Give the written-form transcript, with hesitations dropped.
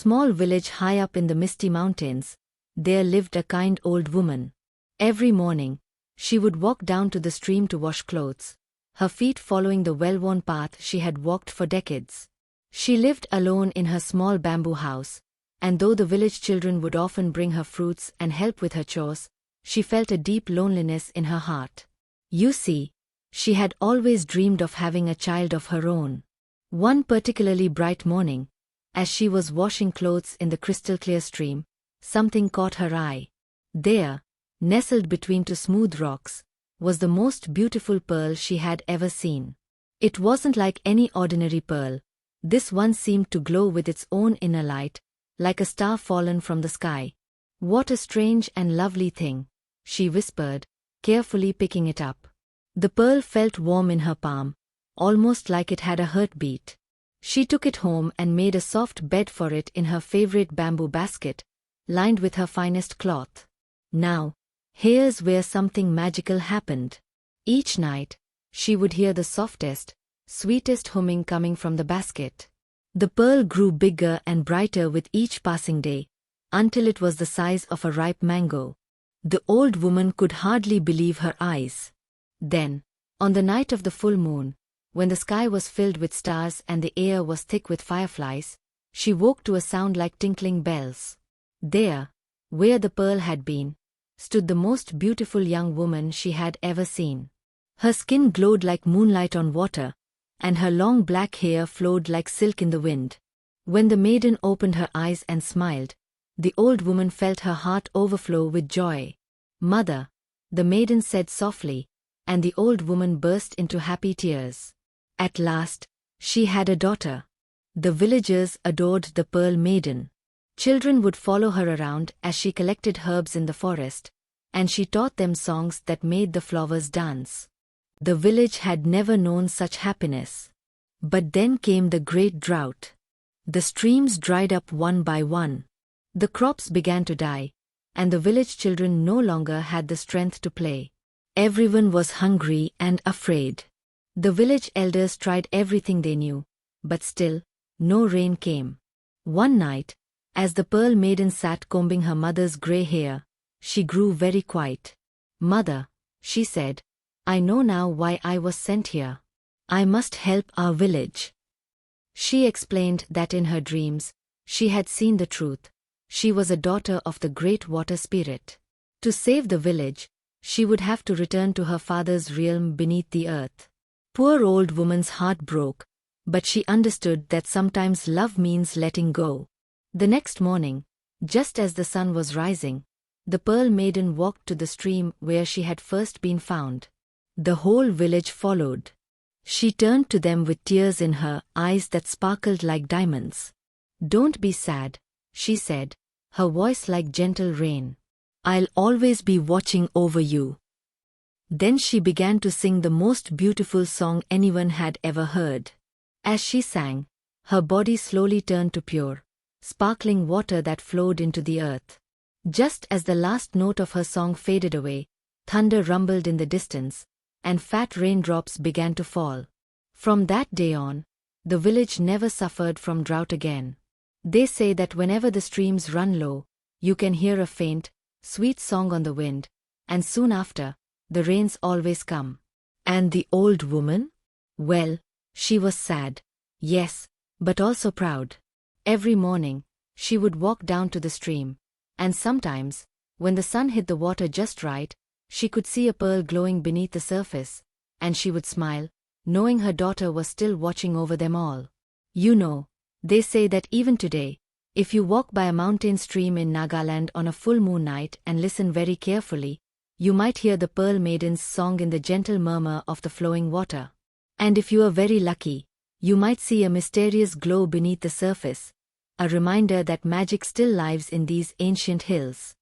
Small village high up in the misty mountains, there lived a kind old woman. Every morning, she would walk down to the stream to wash clothes, her feet following the well-worn path she had walked for decades. She lived alone in her small bamboo house, and though the village children would often bring her fruits and help with her chores, she felt a deep loneliness in her heart. You see, she had always dreamed of having a child of her own. One particularly bright morning, as she was washing clothes in the crystal-clear stream, something caught her eye. There, nestled between two smooth rocks, was the most beautiful pearl she had ever seen. It wasn't like any ordinary pearl. This one seemed to glow with its own inner light, like a star fallen from the sky. "What a strange and lovely thing," she whispered, carefully picking it up. The pearl felt warm in her palm, almost like it had a heartbeat. She took it home and made a soft bed for it in her favorite bamboo basket, lined with her finest cloth. Now, here's where something magical happened. Each night, she would hear the softest, sweetest humming coming from the basket. The pearl grew bigger and brighter with each passing day, until it was the size of a ripe mango. The old woman could hardly believe her eyes. Then, on the night of the full moon, when the sky was filled with stars and the air was thick with fireflies, she woke to a sound like tinkling bells. There, where the pearl had been, stood the most beautiful young woman she had ever seen. Her skin glowed like moonlight on water, and her long black hair flowed like silk in the wind. When the maiden opened her eyes and smiled, the old woman felt her heart overflow with joy. "Mother," the maiden said softly, and the old woman burst into happy tears. At last, she had a daughter. The villagers adored the Pearl Maiden. Children would follow her around as she collected herbs in the forest, and she taught them songs that made the flowers dance. The village had never known such happiness. But then came the great drought. The streams dried up one by one. The crops began to die, and the village children no longer had the strength to play. Everyone was hungry and afraid. The village elders tried everything they knew, but still, no rain came. One night, as the Pearl Maiden sat combing her mother's grey hair, she grew very quiet. "Mother," she said, "I know now why I was sent here. I must help our village." She explained that in her dreams, she had seen the truth. She was a daughter of the great water spirit. To save the village, she would have to return to her father's realm beneath the earth. Poor old woman's heart broke, but she understood that sometimes love means letting go. The next morning, just as the sun was rising, the Pearl Maiden walked to the stream where she had first been found. The whole village followed. She turned to them with tears in her eyes that sparkled like diamonds. "Don't be sad," she said, her voice like gentle rain. "I'll always be watching over you." Then she began to sing the most beautiful song anyone had ever heard. As she sang, her body slowly turned to pure, sparkling water that flowed into the earth. Just as the last note of her song faded away, thunder rumbled in the distance, and fat raindrops began to fall. From that day on, the village never suffered from drought again. They say that whenever the streams run low, you can hear a faint, sweet song on the wind, and soon after, the rains always come. And the old woman? Well, she was sad, yes, but also proud. Every morning, she would walk down to the stream, and sometimes, when the sun hit the water just right, she could see a pearl glowing beneath the surface, and she would smile, knowing her daughter was still watching over them all. You know, they say that even today, if you walk by a mountain stream in Nagaland on a full moon night and listen very carefully, you might hear the Pearl Maiden's song in the gentle murmur of the flowing water. And if you are very lucky, you might see a mysterious glow beneath the surface, a reminder that magic still lives in these ancient hills.